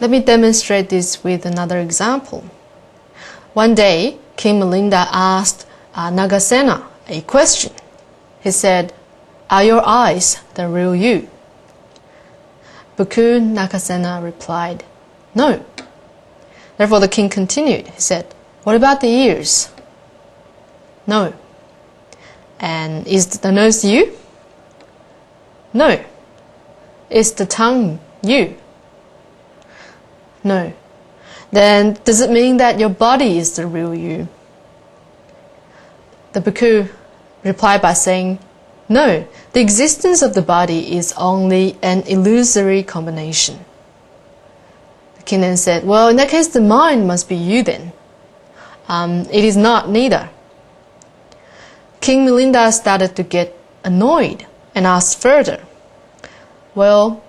Let me demonstrate this with another example. One day, King Milinda asked Nagasena a question. He said, "Are your eyes the real you?" Bhikkhu Nagasena replied, "No." Therefore the king continued. He said, "What about the ears?" "No." "And is the nose you?" "No." "Is the tongue you?" "No." "Then does it mean that your body is the real you?" The bhikkhu replied by saying, "No, the existence of the body is only an illusory combination." The king then said, "Well, in that case, the mind must be you then." "It is not, neither." King Milinda started to get annoyed and asked further, "Well,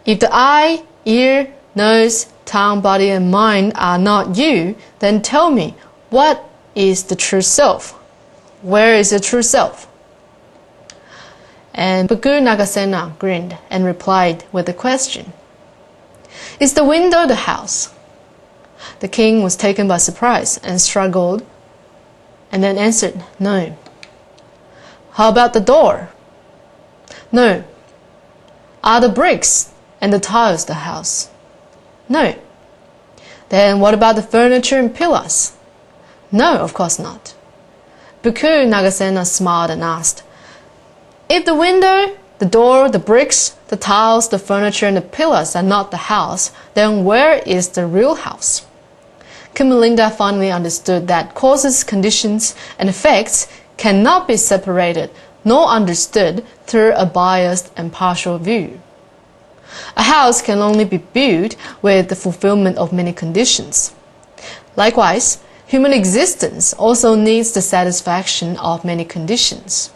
if the eye, ear, nose, tongue, body, and mind are not you, then tell me, what is the true self? Where is the true self?" And Bhikkhu Nagasena grinned and replied with a question, "Is the window the house?" The king was taken by surprise and struggled, and then answered, "No." "How about the door?" "No." "Are the bricks and the tiles the house?" "No." "Then what about the furniture and pillars?" "No, of course not." Bhikkhu Nagasena smiled and asked, "If the window, the door, the bricks, the tiles, the furniture, and the pillars are not the house, then where is the real house?" King Milinda finally understood that causes, conditions, and effects cannot be separated nor understood through a biased and partial view. A house can only be built with the fulfillment of many conditions. Likewise, human existence also needs the satisfaction of many conditions.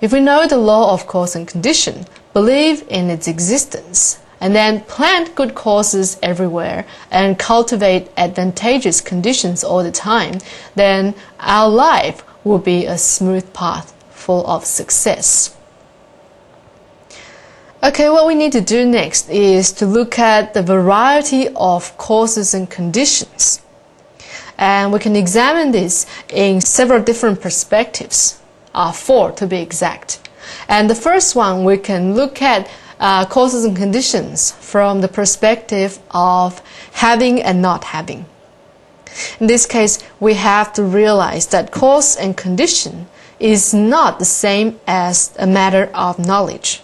If we know the law of cause and condition, believe in its existence, and then plant good causes everywhere and cultivate advantageous conditions all the time, then our life will be a smooth path full of success. Okay, what we need to do next is to look at the variety of causes and conditions. And we can examine this in several different perspectives, 4 to be exact. And the first one, we can look at causes and conditions from the perspective of having and not having. In this case, we have to realize that cause and condition is not the same as a matter of knowledge.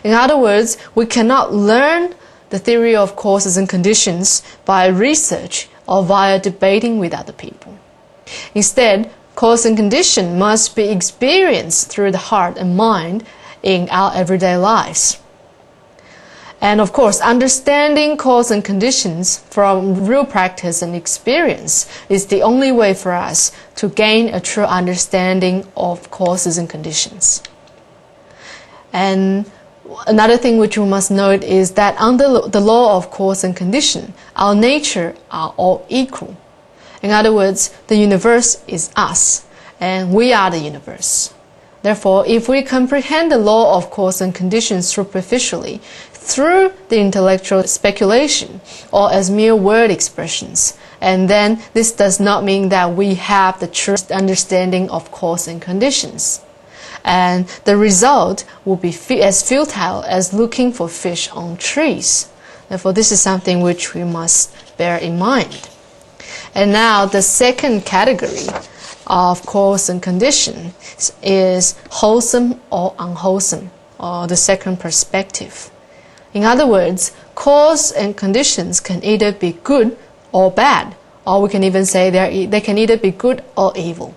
In other words, we cannot learn the theory of causes and conditions by research or via debating with other people. Instead, cause and condition must be experienced through the heart and mind in our everyday lives. And of course, understanding cause and conditions from real practice and experience is the only way for us to gain a true understanding of causes and conditions. And another thing which we must note is that under the law of cause and condition, our nature are all equal. In other words, the universe is us, and we are the universe. Therefore, if we comprehend the law of cause and condition superficially, through the intellectual speculation, or as mere word expressions, and then this does not mean that we have the true understanding of cause and conditions. And the result will be as futile as looking for fish on trees. Therefore, this is something which we must bear in mind. And now, the second category of cause and condition is wholesome or unwholesome, or the second perspective. In other words, cause and conditions can either be good or bad, or we can even say they can either be good or evil.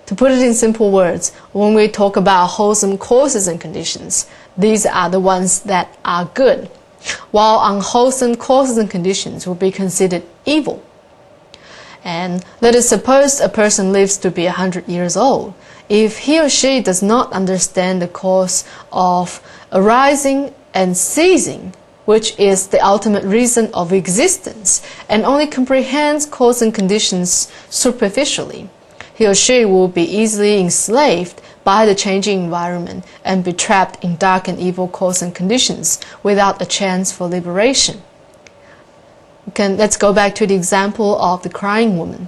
To put it in simple words, when we talk about wholesome causes and conditions, these are the ones that are good, while unwholesome causes and conditions will be considered evil. And let us suppose a person lives to be 100 years old. If he or she does not understand the cause of arising and ceasing, which is the ultimate reason of existence, and only comprehends cause and conditions superficially, he or she will be easily enslaved by the changing environment and be trapped in dark and evil cause and conditions without a chance for liberation. Let's go back to the example of the crying woman.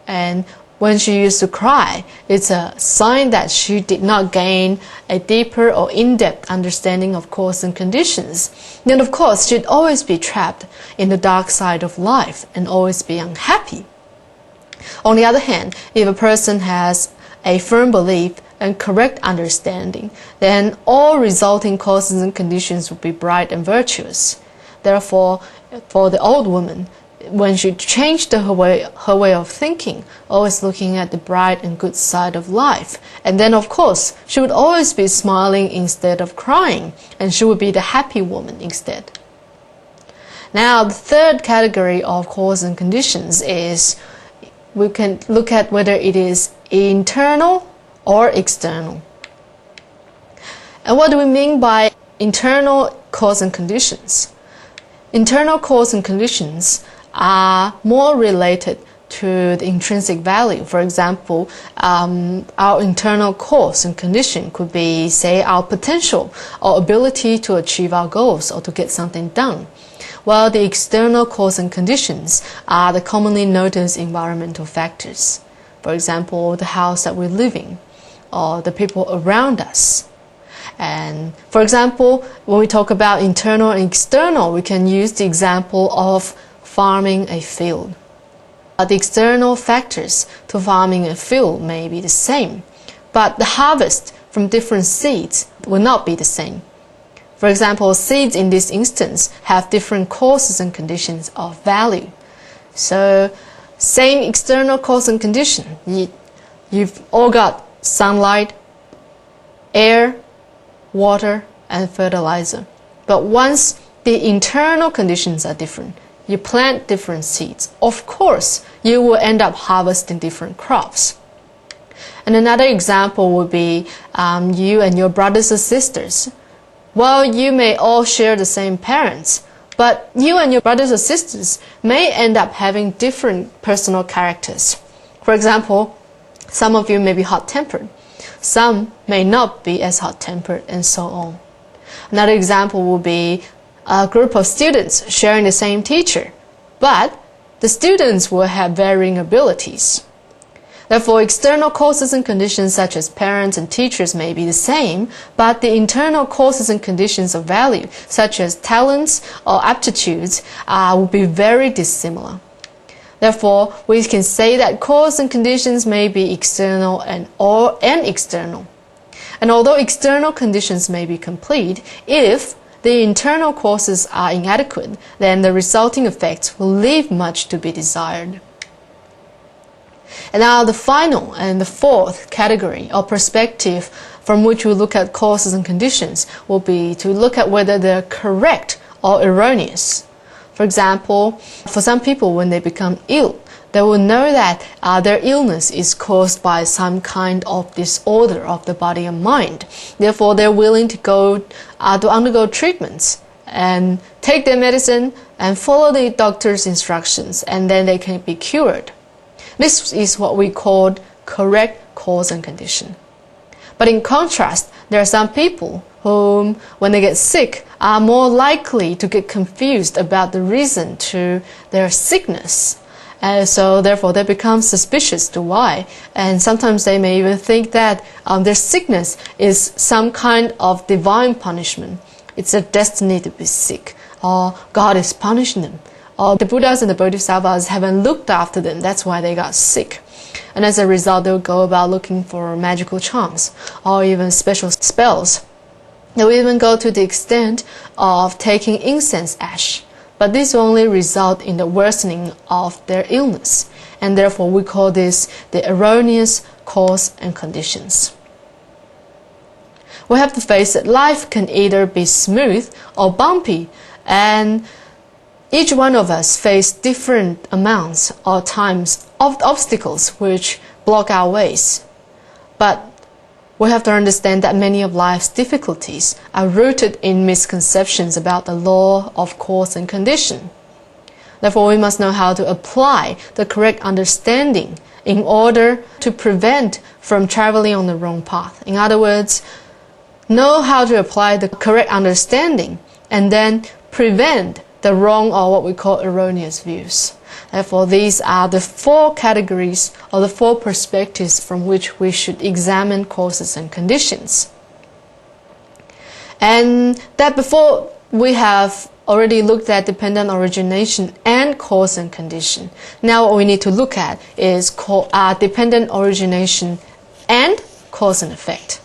And when she used to cry, it's a sign that she did not gain a deeper or in-depth understanding of cause and conditions. Then of course, she'd always be trapped in the dark side of life and always be unhappy. On the other hand, if a person has a firm belief and correct understanding, then all resulting causes and conditions will be bright and virtuous. Therefore, for the old woman, when she changed her way of thinking, always looking at the bright and good side of life, and then of course she would always be smiling instead of crying, and she would be the happy woman instead. Now the third category of cause and conditions is we can look at whether it is internal or external. And what do we mean by internal cause and conditions? Internal cause and conditions are more related to the intrinsic value. For example, our internal cause and condition could be, say, our potential or ability to achieve our goals or to get something done. While the external cause and conditions are the commonly noticed environmental factors. For example, the house that we live in or the people around us. And for example, when we talk about internal and external, we can use the example of farming a field. The external factors to farming a field may be the same, but the harvest from different seeds will not be the same. For example, seeds in this instance have different causes and conditions of value. So, same external cause and condition. You've all got sunlight, air, water, and fertilizer. But once the internal conditions are different, you plant different seeds, of course, you will end up harvesting different crops. And another example would be you and your brothers or sisters. Well, you may all share the same parents, but you and your brothers or sisters may end up having different personal characters. For example, some of you may be hot-tempered, some may not be as hot-tempered, and so on. Another example would be a group of students sharing the same teacher, but the students will have varying abilities. Therefore, external causes and conditions such as parents and teachers may be the same, but the internal causes and conditions of value, such as talents or aptitudes, will be very dissimilar. Therefore, we can say that cause and conditions may be external and external. And although external conditions may be complete, if the internal causes are inadequate, then the resulting effects will leave much to be desired. And now the final and the fourth category or perspective from which we look at causes and conditions will be to look at whether they're correct or erroneous. For example, for some people when they become ill, they will know that their illness is caused by some kind of disorder of the body and mind. Therefore, they're willing to undergo treatments and take their medicine and follow the doctor's instructions, and then they can be cured. This is what we call correct cause and condition. But in contrast, there are some people whom, when they get sick, are more likely to get confused about the reason to their sickness. So therefore they become suspicious to why. And sometimes they may even think that their sickness is some kind of divine punishment. It's a destiny to be sick, or God is punishing them, or the Buddhas and the Bodhisattvas haven't looked after them, that's why they got sick. And as a result, they'll go about looking for magical charms or even special spells. They'll even go to the extent of taking incense ash. But this will only result in the worsening of their illness. And therefore, we call this the erroneous cause and conditions. We have to face that life can either be smooth or bumpy. And each one of us face different amounts or times of obstacles which block our ways. But we have to understand that many of life's difficulties are rooted in misconceptions about the law of cause and condition. Therefore, we must know how to apply the correct understanding in order to prevent from traveling on the wrong path. In other words, know how to apply the correct understanding and then prevent the wrong or what we call erroneous views. Therefore, these are the 4 categories or the 4 perspectives from which we should examine causes and conditions. And that before we have already looked at dependent origination and cause and condition. Now what we need to look at is dependent origination and cause and effect.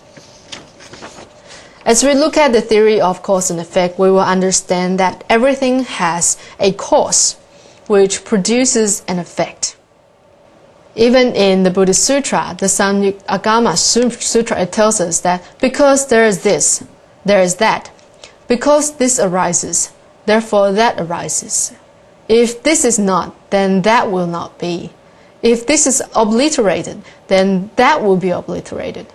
As we look at the theory of cause and effect, we will understand that everything has a cause which produces an effect. Even in the Buddhist Sutra, the Samyutta Sutra, it tells us that because there is this, there is that. Because this arises, therefore that arises. If this is not, then that will not be. If this is obliterated, then that will be obliterated.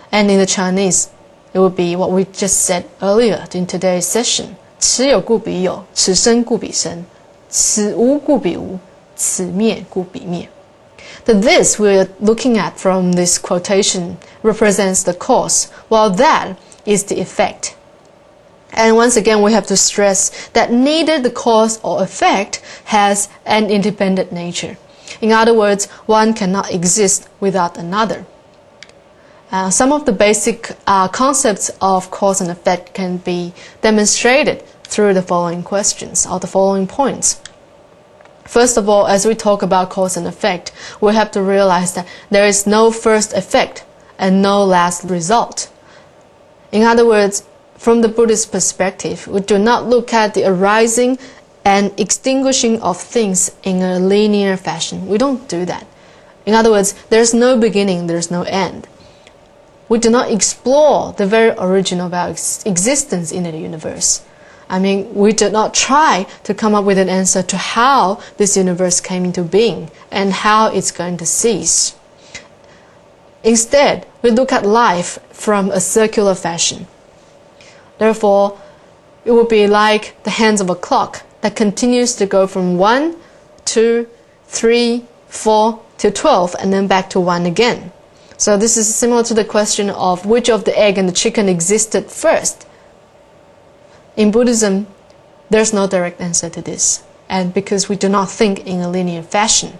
And in the Chinese, it would be what we just said earlier in today's session. 此有故彼有，此生故彼生，此无故彼无，此灭故彼灭. The this we're looking at from this quotation represents the cause, while that is the effect. And once again, we have to stress that neither the cause or effect has an independent nature. In other words, one cannot exist without another. Some of the basic concepts of cause and effect can be demonstrated through the following questions or the following points. First of all, as we talk about cause and effect, we have to realize that there is no first effect and no last result. In other words, from the Buddhist perspective, we do not look at the arising and extinguishing of things in a linear fashion. We don't do that. In other words, there's no beginning, there's no end. We do not explore the very origin of our existence in the universe. I mean, we do not try to come up with an answer to how this universe came into being and how it's going to cease. Instead, we look at life from a circular fashion. Therefore, it would be like the hands of a clock that continues to go from 1, 2, 3, 4 to 12 and then back to 1 again. So this is similar to the question of which of the egg and the chicken existed first. In Buddhism, there's no direct answer to this, and because we do not think in a linear fashion.